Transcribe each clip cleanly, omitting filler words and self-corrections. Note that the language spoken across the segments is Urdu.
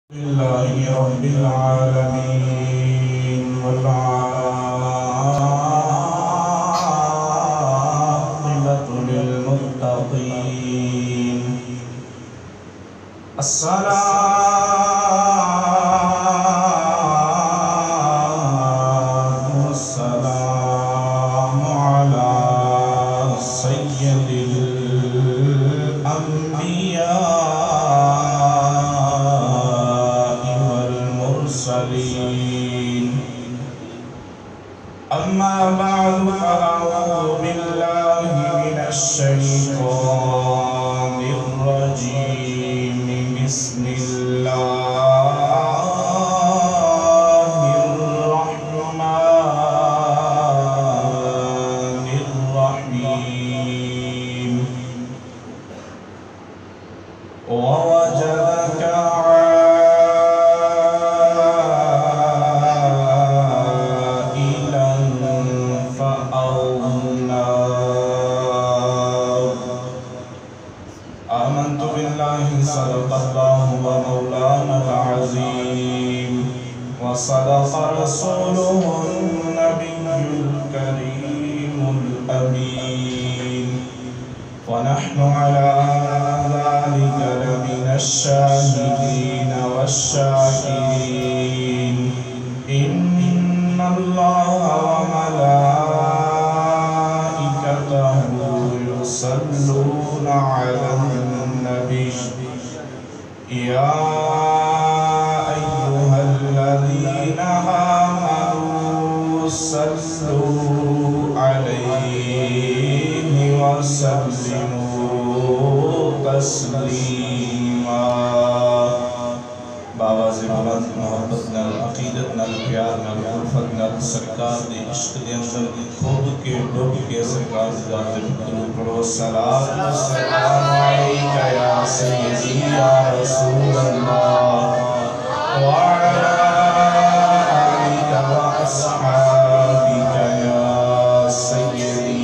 لله رب العالمين والعاقبة للمتقين الصلاة والسلام على سيد الأنبياء والمرسلين أما بعد فأعوذ بالله من الشيطان الرجيم بسم الله الرحمن الرحيم ووجدك عائلا فأغنى آمنت بالله صدق الله ومولانا العظيم وصدق رسوله النبي الكريم الأمين ونحن على ذلك لمن الشاهدين والشاكرين إن الله وملائكته يصلون على النبي يا أيها الذين آمنوا صلوا عليه وسلموا تسلیما باواز بلند محبت نال عقیدت نال پیار نال الفت نال سرکار دے عشق دے اندر خوب کے ڈوب کے سرکار دے ذات درود پڑھو صلاۃ و سلام علیکہ یا سیدی یا رسول اللہ وعلی آلک و اصحابک یا سیدی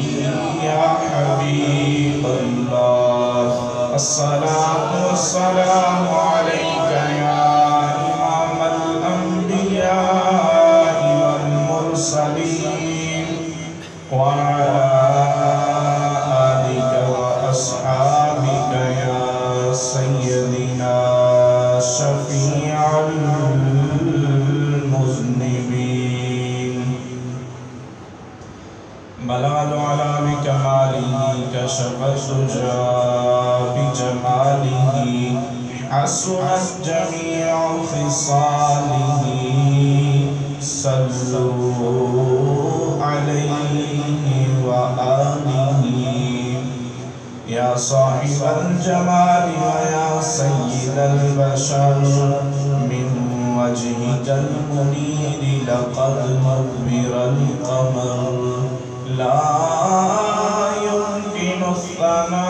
یا حبیب اللہ الصلاة والسلام عليك يا إمام الأنبياء والمرسلين وعلى آلك وأصحابك يا سيدنا شفيع المذنبين بلغ العلا بكماله كشف الدجى بجماله حسنت جميع خصاله صلوا عليه وآله يا صاحب الجمال ويا سيد البشر من وجهك المنير لقد نور القمر لا يمكن الثناء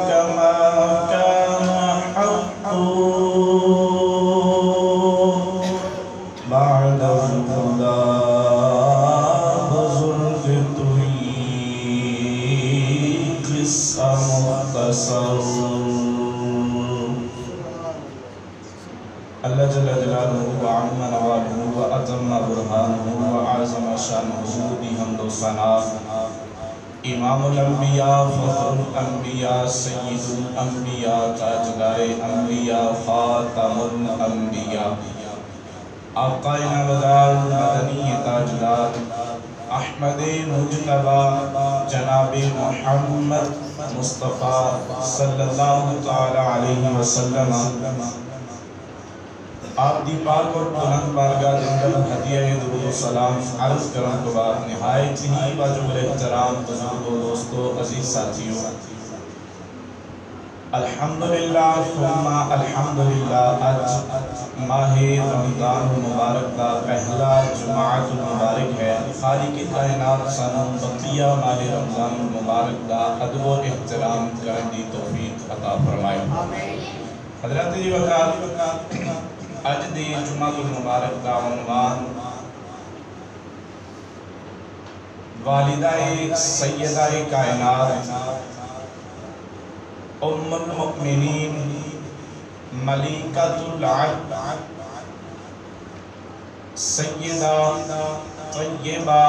كما كان حقه بعد الهدى بزرگ طریق قصہ مختصر اللہ جل جلالہ وعم نوالہ واتم برہانہ وعظم شانہ دی حمد و ثنا امام الانبیاء فخر الانبیاء سید الانبیاء تاجدار انبیاء خاتم الانبیاء آقا نامدار مدنی تاجدار احمد مجتبی جناب محمد مصطفیٰ صلی اللہ تعالی علیہ وسلم آپ دی پاک اور بلند بارگاہ اندر ہدیہ درود و سلام عرض کرن کے بعد نہایت ہی واجب الاحترام بزرگوں دوستوں عزیز ساتھیوں الحمدللہ ثم الحمدللہ آج ماہ رمضان المبارک کا پہلا جماعت المبارک ہے خالق کائنات سانو بقیہ ماہ رمضان المبارک کا ادب و احترام کرن دی توفیق عطا فرمائے حضرت جی وقت اج دی جمعہ المبارک کا عنوان والدہ سیدہ کائنات ام المؤمنین ملیکۃ العدل سیدہ طیبہ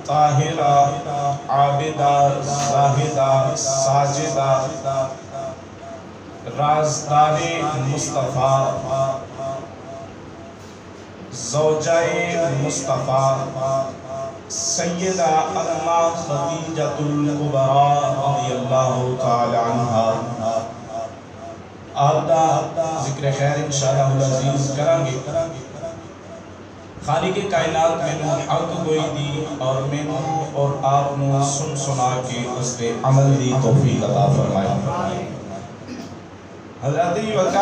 طاہرہ عابدہ زاہدہ ساجدہ رازدار مصطفیٰ زوجہ مصطفیٰ سیدہ امہ خدیجۃ الکبریٰ رضی اللہ تعالی عنہا آپ دا ذکر خیر انشاءاللہ العزیز کریں گے۔ خالق کائنات میں نو حق کوئی دی اور میں نو اور آپ نو سن سنا کے اس پہ عمل دی توفیق عطا فرمائے۔ حضرت وقت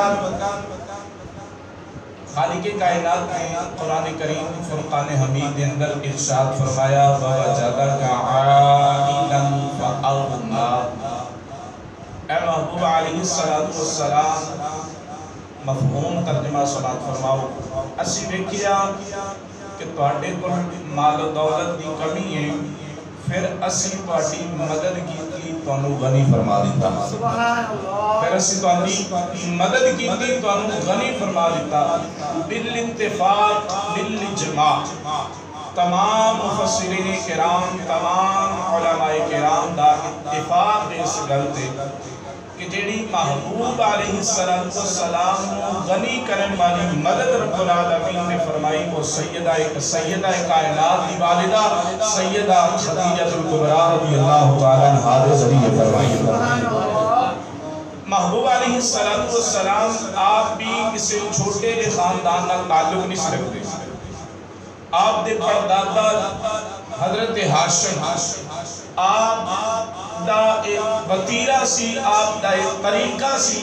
خالق کائنات میں قرآن کریم فرقان حمید اندر ارشاد فرمایا وَوَجَدَكَ عَائِلًا فَأَغْنَىٰ۔ اے محبوب علیہ السلام مفہوم ترجمہ سماعت فرماؤ۔ اسی دیکھیا کہ تواڈے کول مال و دولت دی کمی ہے، پھر اسی تواڈی مدد کیتی تانوں غنی فرما دیتا۔ پھر اسی تواڈی مدد کیتی تانوں غنی فرما دیتا۔ بالاتفاق بالاجماع تمام مفسرین کرام تمام علماء کرام دا اتفاق اس گل تے کہ جیڑی محبوب علیہ السلام غنی کرن والی مدد رب العالمین نے فرمائی وہ سیدہ کائنات دی والدہ سیدہ خدیجۃ الکبریٰ رضی اللہ تعالیٰ عنہا دے ذریعے فرمائی۔ محبوب علیہ السلام آپ بھی کسی چھوٹے جے خاندان نال تعلق نہیں رکھتے۔ آپ دے پردادا حضرت ہاشم آپ دا ایک وطیرہ سی، آپ دا ایک طریقہ سی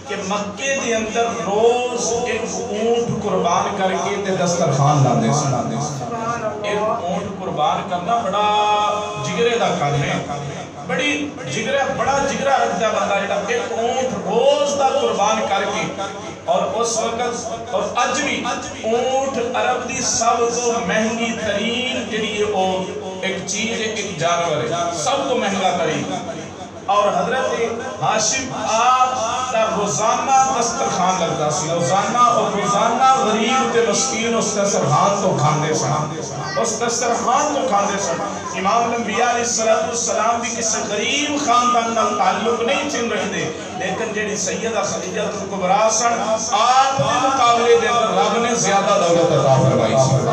کہ مکے دے اندر روز ایک اونٹ قربان کر کے تے دسترخوان لاندے سے۔ ایک اونٹ قربان کرنا بڑا جگرے دا کام ہے، بڑی بڑا جگرہ رکھتا بندہ جڑا ایک اونٹ روز دا قربان کر کے، اور اس وقت اور اج بھی اونٹ عرب دی سب تو مہنگی ترین جڑی ایک چیز ہے، ایک جانور ہے، سب تو مہنگا ترین۔ اور حضرت ہاشم آپ دا روزانہ دسترخوان لگتا سی، روزانہ اور روزانہ غریب تے مسکین اس دسترخوان تو کھاندے سن، اس دسترخوان تو کھاندے سن۔ امام الانبیاء علیہ السلام بھی کسی غریب خاندان نال تعلق نہیں چن رکھتے، لیکن جیڑی سیدہ خدیجۃ الکبریٰ سن آپ دے مقابلے دے اندر رب نے زیادہ دولت عطا فرمائی سی۔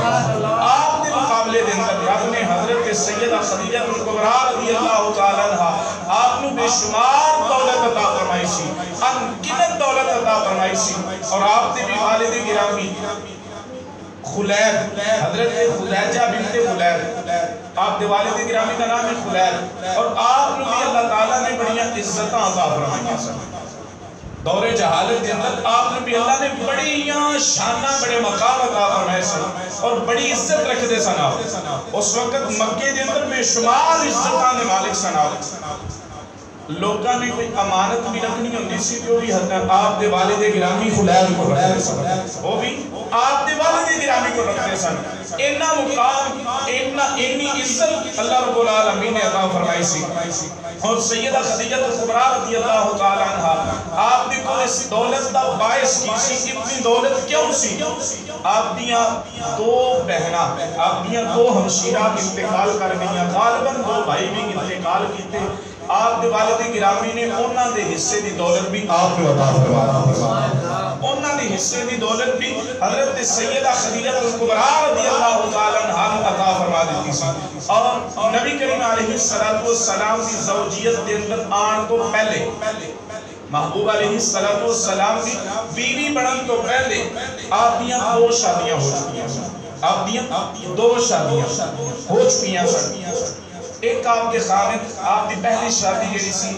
آپ دے مقابلے دے اندر رب نے حضرت سیدہ خدیجۃ الکبریٰ رضی اللہ تعالیٰ عنہا آپ نو بے شمار دولت عطا فرمائی سی، انگنت دولت عطا فرمائی سی۔ اور آپ دے بھی والد گرامی خلید حضرت خدیجہ بنت خلید، آپ دے والد گرامی کا نام ہے خلید، اور آپ نو بھی اللہ تعالیٰ نے بڑیاں عزتاں عطا فرمائیاں سن۔ دور جہالت کے اندر آپ نے بھی اللہ نے بڑیاں شانہ بڑے مقام عطا فرمائے سن اور بڑی عزت رکھتے سن۔ آپ اس وقت مکے دے اندر بے شمار عزتاں نے مالک سن۔ لوگاں نے کوئی امانت بھی رکھنی ہوندی سی تو بھی حضرت آپ دے والد گرامی خلید کو رکھتے سن، وہ بھی آپ دے والد گرامی کو رکھتے سن۔ اینا مقام اینی عزت اللہ رب العالمین نے عطا فرمائی سی۔ اور سیدہ خدیجۃ الکبریٰ رضی اللہ تعالیٰ عنہا آپ دی کو اس دولت دا باعث کی سی، اتنی دولت کیوں سی؟ آپ دیاں دو بہناں، آپ دیاں دو ہمشیرہ انتقال کر گئیاں، غالباً دو بھائی بھی انتقال کیتے۔ آپ دے والد گرامی نے انہاں دے حصے دی دولت بھی آپ کو عطا فرمایا، انہاں دے حصے دی دولت بھی حضرت سیدہ خدیجۃ الکبریٰ رضی اللہ تعالیٰ عنہا عطا فرما دیتی سی۔ اور نبی کریم علیہ السلام دی زوجیت دے اندر آن تو پہلے محبوب علیہ السلام دی بیوی بنن تو پہلے آپ دیاں دو شادیاں ہو چکیاں سن، آپ دیاں دو شادیاں ہو چکیاں سن۔ ایک آپ کے خامد آپ دی پہلی شادی جیڑی سی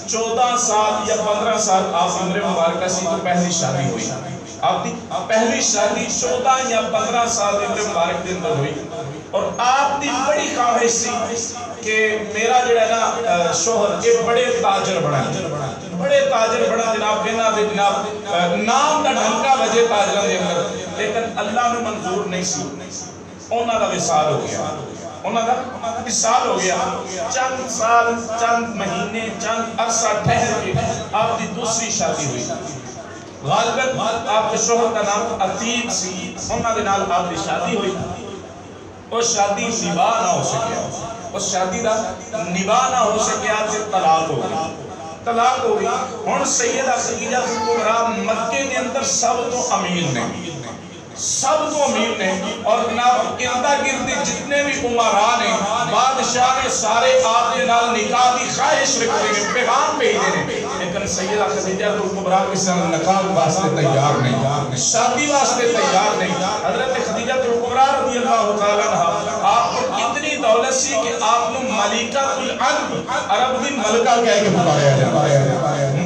14 سال یا 15 سال آپ عمر مبارکہ سی تو پہلی شادی ہوئی، آپ دی پہلی شادی 14 یا 15 سال عمر مبارک دے اندر ہوئی، اور آپ دی بڑی خواہش سی کہ میرا جڑا نا شوہر یہ بڑے تاجر بنا، بڑے تاجر بنا جناب، کہنا دے جناب نام دا ڈھنکا وجہ تاجرہ دے اندر، لیکن اللہ نے منظور نہیں سی۔ انہاں دا وصال ہو گیا، انہاں دا وصال ہو گیا، چند سال چند مہینے چند عرصہ ٹھہر کے آپ دی دوسری شادی ہوئی۔ غالباً آپ کے شوہر کا نام عتیق سی، انہاں دے نال آپ دی شادی ہوئی، اور شادی نباہ نہ ہو سکیا، اس شادی دا نباہ نہ ہو سکیا تے طلاق ہو گئی، طلاق ہو گئی۔ ہن سیدہ خدیجہ کبریٰ مکے دے اندر سب تو امیر نے، سب تو امیر نے، اور جناب اردا گرد جتنے بھی امراء نے، بادشاہ نے سارے آپ کے نال نکاح کی خواہش رکھتے ہیں، پیغام بھیجتے ہیں، لیکن سیدہ خدیجہ کبریٰ کسی نکاح واسطے تیار نہیں، شادی واسطے تیار نہیں۔ حضرت خدیجہ کبریٰ رضی اللہ تعالیٰ عنہ آپ کو اتنی دولت سی کہ آپ نے ملکہ العرب، عرب دی ملکہ کہہ کے پکاریا جاتا،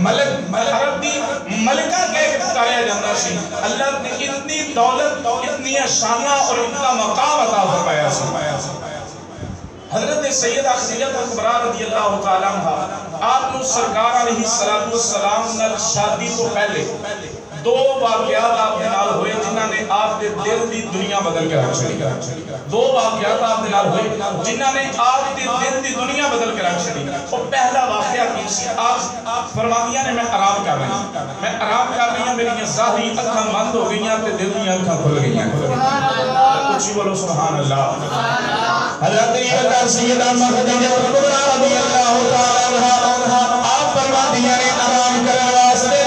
ملک عرب دی ملکہ کہہ کے پکاریا جاتا سی۔ اللہ نے اتنی دولت، اتنی شانہ اور اتنا مقام عطا فرمایا سی۔ حضرت سیدہ خدیجہ کبریٰ رضی اللہ تعالیٰ عنہ آپ نے سرکار علیہ السلام نال شادی تو پہلے دو واقعات آپ کے نال ہوئے جنہاں نے آپ کے دل دی دنیا بدل کے رکھ چھڑی، دو واقعات آپ کے نال ہوئے جنہاں نے آپ کے دل دی دنیا بدل کے رکھ چھڑی۔ اور پہلا واقعہ کی سی، آپ فرماندیاں نے میں آرام کر رہی ہوں، میں آرام کر رہی ہوں، میری ظاہری اکھاں بند ہو گئی ہیں تے دل دی اکھاں کھل گئی ہیں۔ کچھ ہی بولو سبحان اللہ۔ حضرت سیدہ خدیجہ کبریٰ رضی اللہ تعالیٰ عنہا آپ فرماندیاں نے آرام کرنے واسطے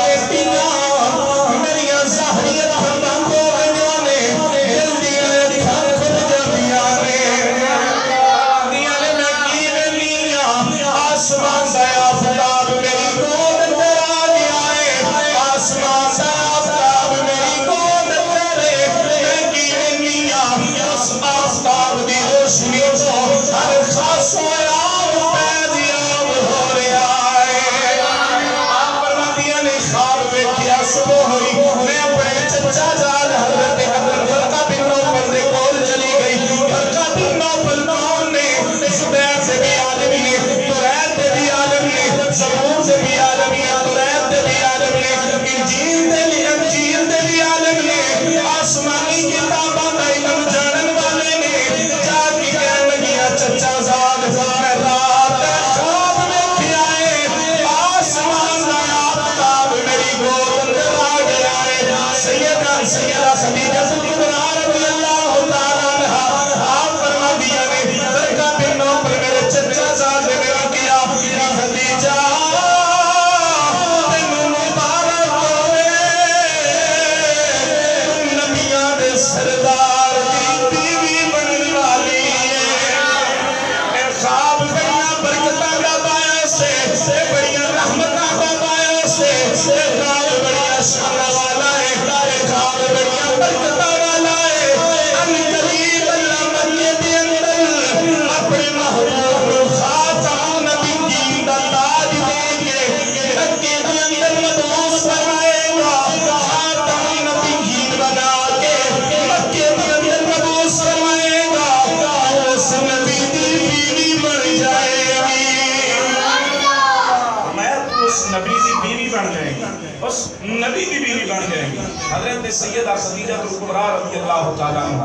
نبی کی بیوی بن جائیں گی۔ حضرت سیدہ خدیجہ کبریٰ رضی اللہ تعالیٰ عنہ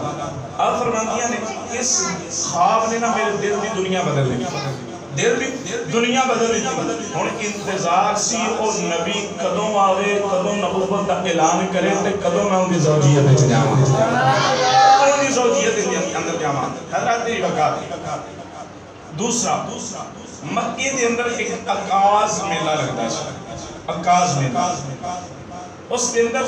آپ فرماندیاں نے اس خواب نے نا میرے دل کی دنیا بدل لی، دل بھی دنیا بدل لی۔ ہن انتظار سی اور نبی کدوں آوے، کدوں نبوت کا اعلان کرے تے کدوں میں ان کی زوجیت وچ جاواں، ان کی زوجیت دے اندر جاواں۔ حضرت یہ وقت دوسرا مکے دے اندر ایک عکاظ میلہ لگتا ہے، عکاظ میلہ، اس کے اندر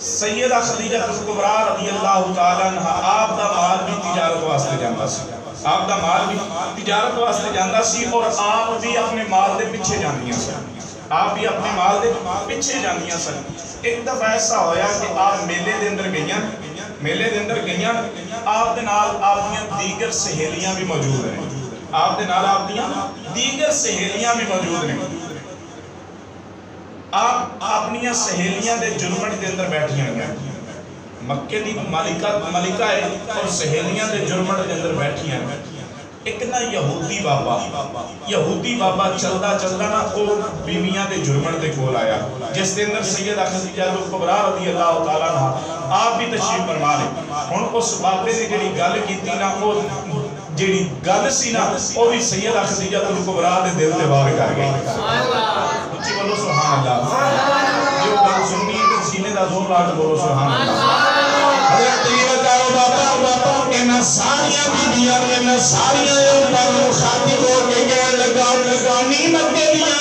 سیدہ خدیجہ کبریٰ رضی اللہ تعالیٰ عنہ آپ دا مال بھی تجارت واسطے جانتا سی، آپ دا مال بھی تجارت واسطے جانتا سی، اور آپ بھی اپنے مال دے پیچھے جاندیاں سن، آپ بھی اپنے مال دے پیچھے جاندیاں سن۔ ایک دفعہ ایسا ہویا کہ آپ میلے دے اندر گئیاں، میلے دے اندر گئیاں، آپ دے نال آپ دیاں دیگر سہیلیاں بھی موجود ہیں، آپ دے نال آپ دیاں دیگر سہیلیاں بھی موجود ہیں۔ آپ اپنی سہیلیاں دے جرمٹ دے اندر بیٹھیاں گئے، مکے دی ملکہ ہے اور سہیلیاں دے جرمٹ دے اندر بیٹھیاں گئے۔ ایک نا یہودی بابا چلدا چلدا نا او بیویاں دے جرمٹ دے کول آیا، جس دے اندر سیدہ خدیجہ کبریٰ رضی اللہ تعالیٰ عنہ آپ بھی تشریف فرما لے۔ ہن اس بابے نے جڑی گل کیتی نا، او جڑی گل سی نا او بھی سیدہ خدیجہ کبریٰ دے دل تے وار کر گئی۔ اچھی بولو سبحان اللہ۔ جو گل سنی سیدہ زور لاکھ بولو سبحان اللہ حضرت یہ بتاؤ بابا کہ ساریاں بیبیاں نے ساریاں اوپر مخاطب ہو کے کہنے لگا نیمت کے دیا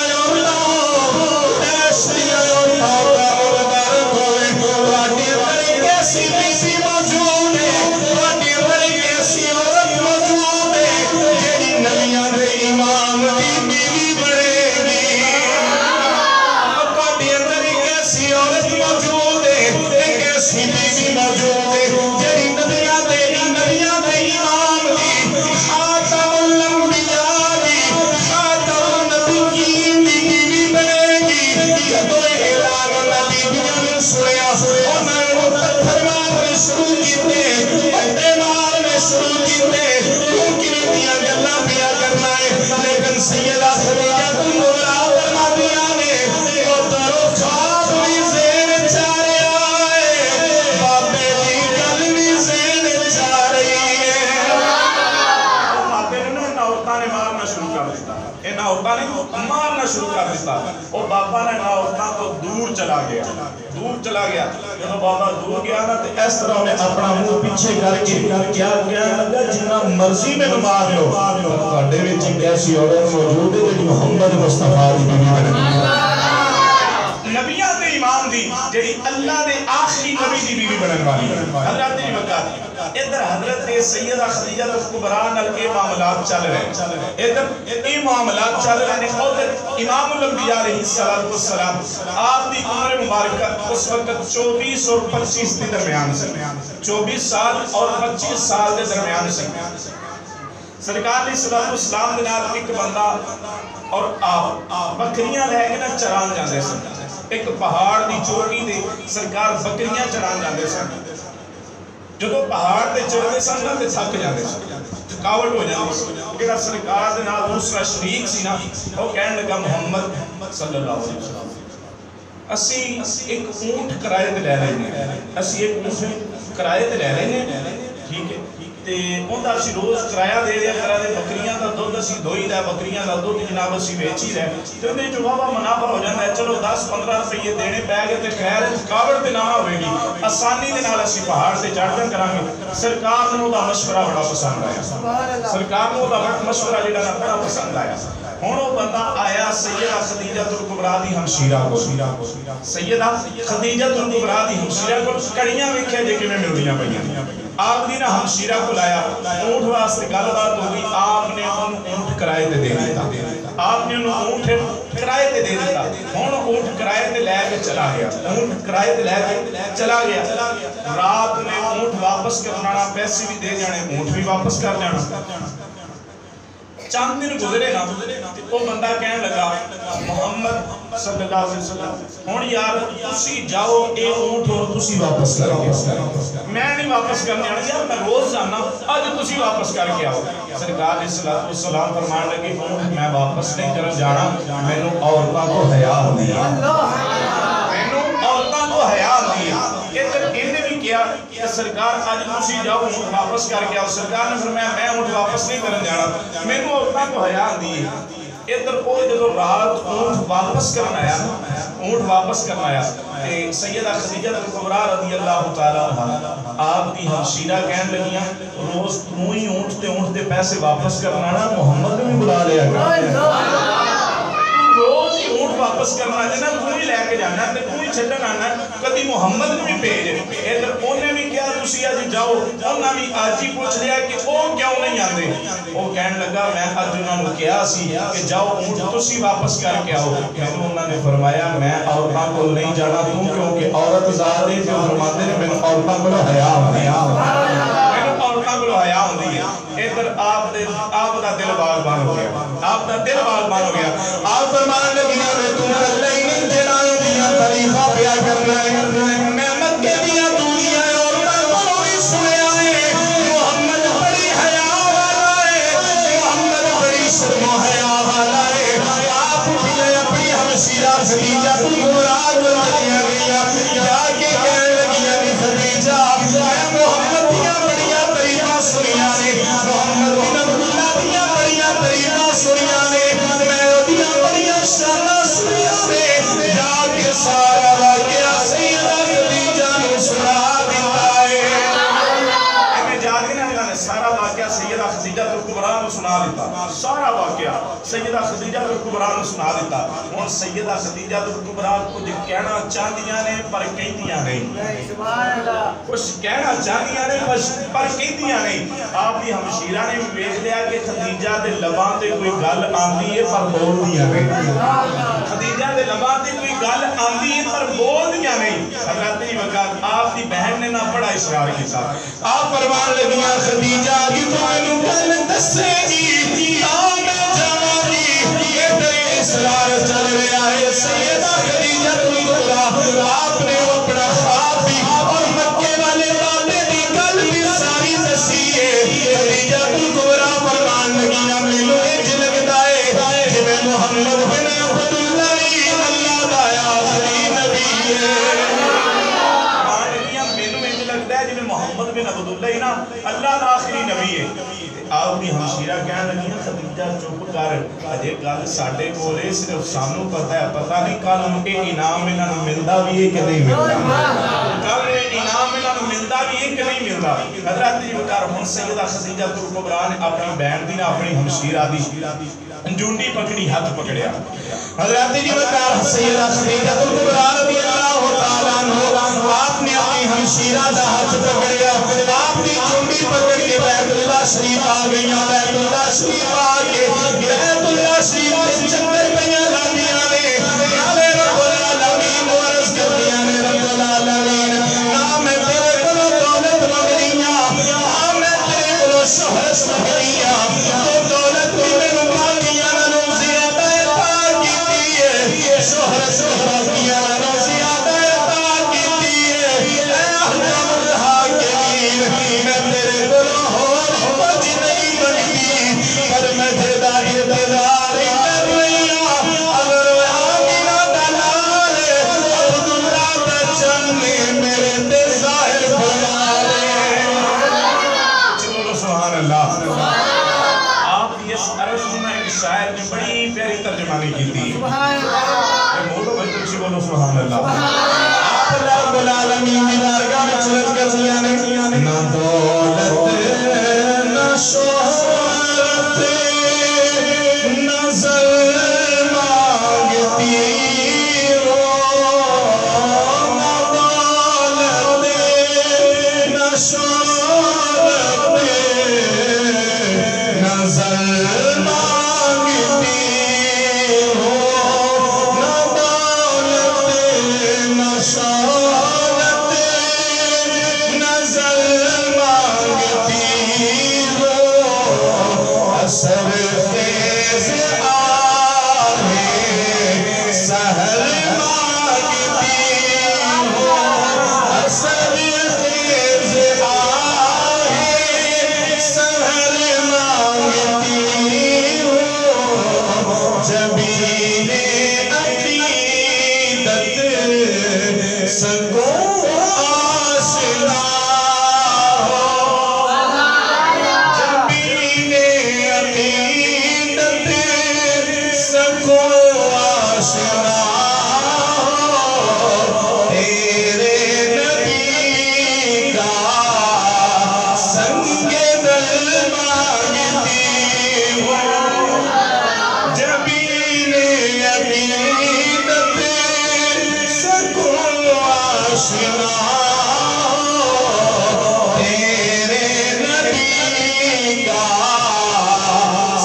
مارنا شروع کر دیتا اور بابا نے نہ اٹھنا تو دور چلا گیا جب بابا دور گیا نا تو اس طرح انہیں اپنا منہ پیچھے کر کے کیا لگا جنہ مرضی میں مار لو تھوڑے وچ ایسی عورت موجود ہے جو محمد مصطفیٰ دی بیوی بنے نبیاں دے امام دی جڑی اللہ دے آخری نبی دی بیوی بنن والی حضرت دی وقت ادھر حضرت سیدہ خدیجہ کبریٰ نال اے معاملات چل رہے ادھر اے معاملات چل رہے ہیں ادھر امام الانبیاء علیہ السلام آپ دی عمر مبارکہ اس وقت 24 اور 25 کے درمیان سے 24 سال اور 25 سال کے درمیان سے سرکار علیہ السلام دنال ایک بندہ اور آپ بکریاں لے کے نہ چران جاندے سن ایک پہاڑ دی چوٹی دے سرکار بکریاں چران جاندے سن جدو پہاڑ تے چڑھتے سن نا تے تھک جاندے سن تھکاوٹ ہو جاندی سی کہ سرکار دے نال دوسرا شریک سی نا وہ کہنے لگا محمد صلی اللہ علیہ وسلم اسی ایک اونٹ کرائے تے لے رہے ہیں ٹھیک ہے تے اوندا اسی روز کرایہ دے دیا کرا دے بکریاں دا دودھ اسی دھوئی دا بکریاں دا دودھ جناب اسی بیچی رہے تے انہیں جو بابا منافع ہو جانا ہے چلو 10-15 روپے دینے پہ گئے تے خیر تھکاوٹ تے نہ ہوئے گی آسانی دے نال اسی پہاڑ تے چڑھ کر کریں گے سرکار نے دا مشورہ بڑا پسند آیا سرکار نے دا مشورہ جڑا نا بڑا پسند آیا ہن وہ بندہ آیا سیدہ خدیجہ کبریٰ دی ہمشیرہ کو سیدہ خدیجہ کبریٰ دی ہمشیرہ کو کڑیاں ویکھے جے کیویں ملدیاں پئیاں آپ نے ہمشیرہ کو لایا اونٹ واسطے گل بات ہو گئی آپ نے اونٹ کرائے تے دے دیتا آپ نے اونٹ کرائے تے دے دیتا ہن اونٹ کرائے تے لے کے چلا گیا اونٹ کرائے تے لے کے چلا گیا رات نے اونٹ واپس کرنا پیسے بھی دے جانے اونٹ بھی واپس کر جانا چند دن گزرے نا وہ بندہ کہنے لگا محمد صلی اللہ علیہ وسلم ہون یار تسی جاؤ اے اونٹ اور تسی واپس کر کے میں نہیں واپس کرنے آنا یار میں روز جانا آج تسی واپس کر کے آؤ سرکار علیہ السلام فرمان لگے اونٹ میں واپس نہیں کر جانا میں نے عورتوں کو حیا دیا میں نے عورتوں کو حیا دیا انہیں بھی کیا کہ سرکار آج تسی جاؤ اونٹ واپس کر کے آؤ سرکار نے فرمایا میں اونٹ واپس نہیں کرنے جانا میں نے عورتوں کو حیا دی ادھر وہ جدو رات اونٹ واپس کرنا آیا سیدہ خدیجہ کبریٰ رضی اللہ تعالیٰ آپ دی ہمشیرہ کہنے لگیاں روز تو ہی اونٹ دے پیسے واپس کرنا نا محمد نے بھی بلا لیا روز ہی اونٹ واپس کرنا جنا تو ہی لے کے جانا تے تو ہی چھڈن آنا کدی محمد نے بھی بھیج ادھر انہیں بھی کیا تسی اج جاؤ انہاں بھی اج ہی پوچھ لیا کہ او کیوں نہیں آندے او کہنے لگا میں اج انہاں نوں کہیا سی کہ جاؤ اونٹ تسی واپس کر کے آؤ مینوں انہاں نے فرمایا میں عورتاں کول نہیں جانا کیونکہ عورت ذات ہے جو فرماتے ہیں میں عورتاں کول حیا ہوندی ہے عورتاں کول حیا ہوندی ہے ادھر آپ دا دل باغبان ہو گیا آپ فرمانے لگی تم اللہ ہی جڑا دیا طریقہ پیا کرنا ہے میں مکے دیا دنیا اور میں بھی سنیا ہے محمد بڑی حیا والا ہے محمد بڑی شرم و حیا والا ہے آپ بھی اپنی ہمشیرہ خدیجہ کبریٰ کو لیا گیا جا کے کہنے لگی خدیجہ میں محمد دیا بڑیا طریقہ سنیا نے محمد بن عبداللہ دیا بڑیا طریقہ سنیا نے میں دیا بڑیا شانہ سنیا نے جا کے سارا واقعہ سیدہ سارا واقعہ سیدہ خدیجہ کبریٰ نے سنا دیتا. اور سیدہ خدیجہ کبریٰ کچھ کہنا چاہدیاں نے پر کہندیاں نہیں. کچھ کہنا چاہدیاں نے پر کہندیاں نہیں. آپ دی ہمشیرہ نے بھی دیکھ لیا کہ خدیجہ دے لباں تے کوئی گل آندی ہے پر بول دیاں نہیں. خدیجہ دے لباں تے کوئی گل آندی ہے پر بول دیاں نہیں. حضرت جی وقت آپ دی بہن نے نہ بڑا اصرار کیتا. آپ فرمان لگیاں خدیجہ کی تو میں گل دسے گی تا میں جوانی یہ تیرے اصرار چل رہا ہے. سیدہ خدیجہ کبریٰ آپ نے اپنا خواب بھی اور مکے والے وعدے دی گل بھی ساری دسی ہے. خدیجہ کبریٰ فرمان لگیاں مینوں انج لگدا ہے جویں محمد بن عبداللہ اللہ دا آخری نبی ہے. محمد بن عبداللہ نا اللہ دا آخری نبی ہے. آپ کی ہمشیرہ کہنے لگی ہیں خدیجہ چپ کر اجے گل ساڈے کولے صرف سانو پتہ ہے. پتہ نہیں کل ان انعام انہاں نوں ملدا بھی ہے کہ نہیں ملدا. کل انعام انہاں نوں ملدا بھی ہے کہ نہیں ملدا. حضرت جی وقار ہن سیدہ خدیجہ کبریٰ نے اپنی بہن دی نا اپنی ہمشیرہ دی جونڈی پکڑی ہاتھ پکڑیا. حضرت جی وقار سیدہ خدیجہ کبریٰ رضی اللہ تعالیٰ عنہ آپ نے اپنی ہمشیرہ دا ہاتھ پکڑیا. آپ نے جونڈی پکڑ کے بیت اللہ شریف آ گئیاں. بیت اللہ شریف آ کے بیت اللہ شریف میں چکر پیاں لاندیاں نے. نالے رب العالمین ورز کردیاں نے. رب العالمین نہ میں تیرے کلو دولت مگنیاں نہ میں تیرے کلو شہرت مگنیاں. تو دولت بھی میں باقیاں نہ زیادہ عطا کیتی ہے. شہرت باقیاں نہ زیادہ عطا کیتی ہے. اے احکم الحاکمین میں تیرے کلو کچھ نہیں بنی پر میں تیرا انتظار کر رہی ہوں. اگر وہ آمینہ دلال عبداللہ بچن میرے تے ظاہر فرما لے. چلو سبحان اللہ. آپ کی اس عرض میں ایک شاعر نے بڑی پیاری ترجمانی کی تھی. مولو بچن سی بولو سبحان اللہ. آپ رب العالمین کی بارگاہ میں چلت کر دیا نے نہ دولت نہ شہرت نظر مانگتی ہو. نہ دولت نہ شہرت نظر مانگتی ہو. نہ دولت نہ شہرت نظر مانگتی ہو. اثر خیز آہ سحر مانگتی ہو. اثر خیز آہ سحر مانگتی ہو. جبین عقیدت سگو آشنا ہو. جبین عقیدت سگو آشنا ہو. تیرے نبی کا سنگ دل مانگتی ہو. جبین عقیدت سگو آشنا ہو. تیرے نبی کا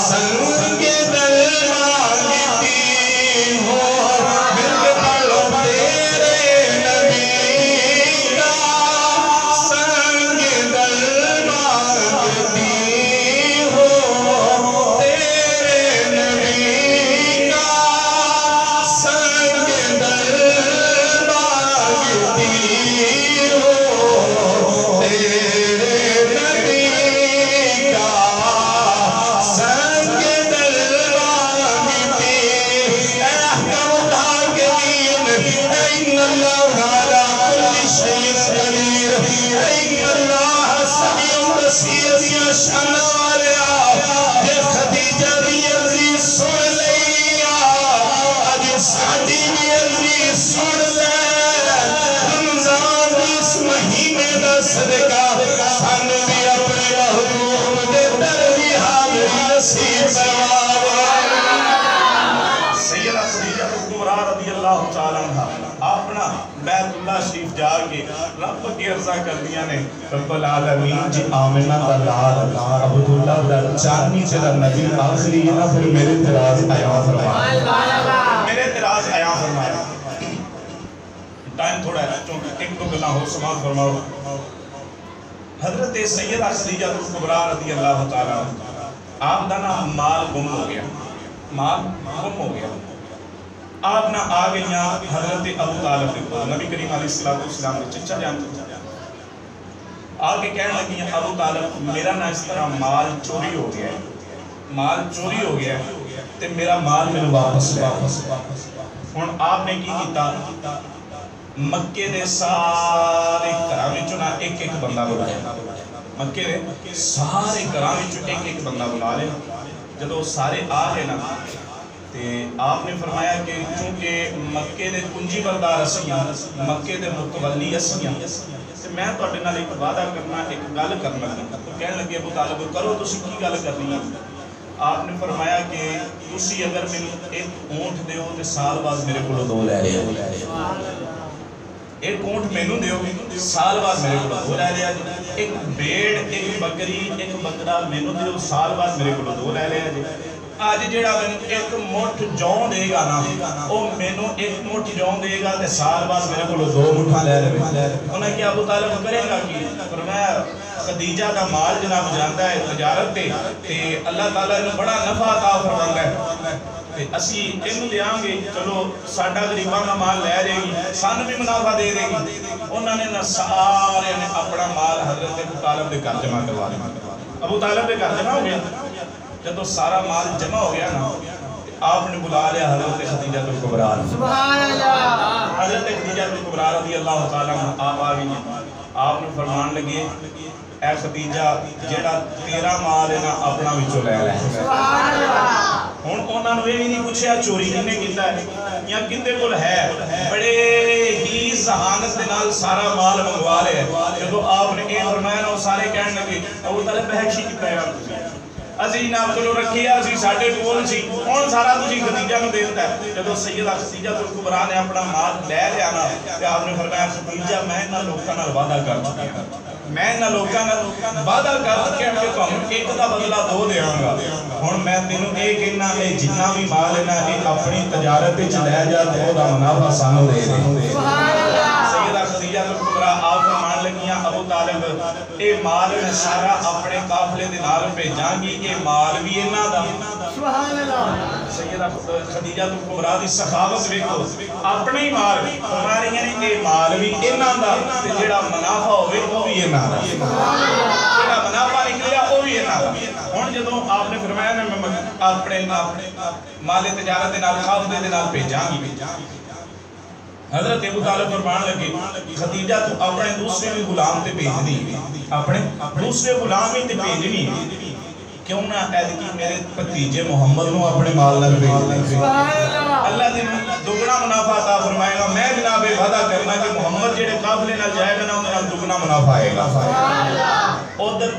سنگ دل مانگتی ہو. مل پڑھو تیرے نبی کا سنگ دل مانگتی ہو. تیرے نبی کا سنگ دل مانگتی ہو. تیرے نبی کا سنگ دل مانگتی. اے احکم الحاکمین ان اللہ علی کل شیء قدیر. ان اللہ سمیع بصیر دیا شان والیا. یہ خدیجہ دی عرضی سن لیا. اج ساڈی بھی عرضی سن لے. رمضان اس مہینے دا صدقہ سانو بھی اپنے محبوب دے در بھی حاضری نصیب فرما. جا کے رب کی عرضہ کر دیا نے رب العالمین جی آمنہ دا لال عبداللہ دا چانی تیرا نبی آخری ہے نا پھر میرے تراز آیا فرمایا میرے تراز آیا فرمایا ٹائم تھوڑا ہے چونکہ ایک تو گلا ہو سماعت فرماؤ حضرت سیدہ خدیجہ کبریٰ رضی اللہ تعالیٰ آپ دا نا مال گم ہو گیا مال گم ہو گیا آپ نہ آگئیاں حضرت ابو طالب کو نبی کریم علیہ السلام نے چچا جانتے آگے کہنے لگی ہیں ابو طالب میرا نہ اس طرح مال چوری ہو گیا ہے مال چوری ہو گیا ہے تے میرا مال میں واپس لے ہن آپ نے کی کیتا مکے دے سارے گھراں وچوں ایک ایک بندہ بلایا مکے دے سارے گھراں وچوں ایک ایک بندہ بلا لے جدوں سارے آ گئے نا تے آپ نے فرمایا کہ چونکہ مکے دے کنجی بردار اسیاں مکے دے متولی اسیاں تے میں تواڈے نال ایک وعدہ کرنا ایک گل کرنا تو کہنے لگے ابو طالب کرو تسی کی گل کرنی ہے آپ نے فرمایا کہ تسی اگر مینوں ایک اونٹ دیو تے سال بعد میرے کولوں دو لے لیا ایک اونٹ مینوں دیو سال بعد میرے کولوں دو لے لیا جی ایک بھیڑ ایک بکری ایک بکرا مینوں دیو سال بعد میرے کولوں دو لے لیا جی آج جیڑا ایک مٹھ جون دے گا نا او مینوں ایک مٹھ جون دے گا تے سال بعد میرے کولوں دو مٹھاں لے لے انہیں کیا ابو طالب کرے گا کی فرمایا خدیجہ دا مال جناب جاندا ہے تجارت تے اللہ تعالیٰ نے بڑا نفع عطا فرماندا ہے تے اسی اینوں دیاں گے چلو ساڈا غریباں دا مال لے جائے گی سانوں بھی منافع دے دے گی انہوں نے نہ سارے نے اپنا مال حضرت ابو طالب دے گھر جمع کروا لیا ابو طالب دے گھر جمع ہو گیا جب سارا مال جمع ہو گیا نا آپ نے بلا لیا حضرت خدیجہ کبریٰ سبحان اللہ حضرت خدیجہ کبریٰ رضی اللہ تعالیٰ آپ آ گئی آپ نے فرمان لگے اے خدیجہ جیڑا تیرا مال ہے نا اپنا وچوں لے لے سبحان اللہ ہن انہاں نوں یہ بھی نہیں پوچھیا چوری کنے کیتا ہے یا کندے کول ہے بڑے ہی ذہانت دے نال سارا مال منگوا لیا جدوں آپ نے یہ فرمایا نا وہ سارے کہنے لگے ابو طالب بحشی کیتا ہے اسی نام چلو رکھیا اسی ساڈے کول سی ہن سارا تسی خدیجہ نوں دے دتا ہے جدوں سیدہ خدیجہ کبریٰ نے اپنا مال لے لیا نا تے آپ نے فرمایا خدیجہ میں انہاں لوکاں نال وعدہ کر چکا ہوں میں انہاں لوکاں نال وعدہ کر کے کہ تانوں ایک دا بدلہ دو دیاں گا ہن میں تینوں اے کہنا اے جتنا بھی مال ہے نا اے اپنی تجارت وچ لے جا تے او دا منافع سانوں دے دے سبحان اللہ سیدہ خدیجہ کبریٰ آپ فرمان لگیاں ابو طالب اے مال میں سارا اپنے قافلے دے نال بھیجاں گی اے مال بھی انہاں دا سبحان اللہ سیدہ خدیجہ کبریٰ دی سخاوت ویکھو اپنے ہی مال فرما رہی ہیں اے مال بھی انہاں دا تے جیڑا منافع ہوے او بھی انہاں دا جیڑا منافع نکلیا او بھی انہاں دا ہن جدوں آپ نے فرمایا نا میں اپنے مال تجارت دے نال قافلے دے نال بھیجاں گی حضرت ابو طالب فرمان لگے خدیجہ تو اپنے دوسرے بھی غلام تے بھیج دی اپنے دوسرے غلام ہی تے بھیجنی کیوں نہ عید کی میرے بھتیجے محمد نو اپنے مال نال بھیج دے اللہ دے دگنا منافع عطا فرمائے گا میں جناب وعدہ کرنا کہ محمد جڑے قافلے نال جائے گا نا اون نال دگنا منافع آئے گا ادھر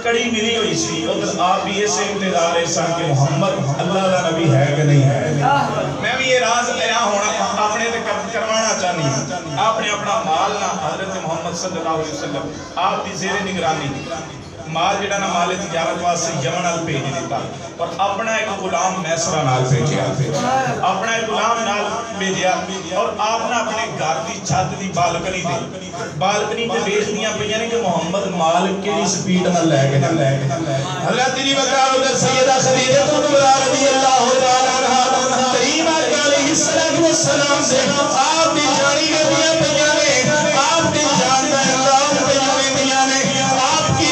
کڑی ملی ہوئی سی ادھر آپ بھی اسے انتظار ہے سن کہ محمد اللہ دا نبی ہے کہ نہیں ہے میں بھی یہ راز لیا ہونا اپنے تے کروانا چاہنی ہوں آپ نے اپنا مال نہ حضرت محمد صلی اللہ علیہ وسلم آپ دی زیر نگرانی مال جڑا نا مال تجارت واسطے یمن نال بھیج دیتا اور اپنا ایک غلام میسرہ نال بھیجیا اپنا ایک غلام نال بھیجیا اور آپ نے اپنے گھر دی چھت دی بالکنی تے بیچ دیاں پئیاں نے کہ محمد مال کیڑی سپیڈ نال لے کے حضرت دی بکرار ادھر سیدہ خدیجہ کبریٰ رضی اللہ تعالی عنہا کریم علیہ السلام سے آپ دی جانی گدیاں پئیاں نے آپ دی جان دا احترام پئیاں نے آپ کی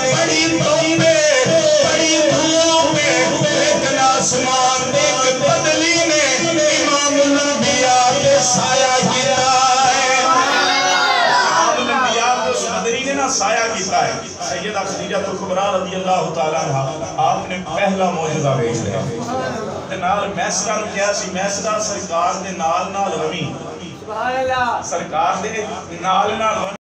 بڑی توبے بڑی دھوم میں لیکن آسمان ایک بدلی نے امام الانبیاء کے سایہ کیتا ہے امام الانبیاء کو اس بدلی نے سایہ کیتا ہے سیدہ خدیجہ کبریٰ رضی اللہ تعالیٰ عنہ آپ نے پہلا معجزہ دیکھ لیا نال میسرہ نے کیا سی میسرہ سرکار دے نال روی سرکار دے نال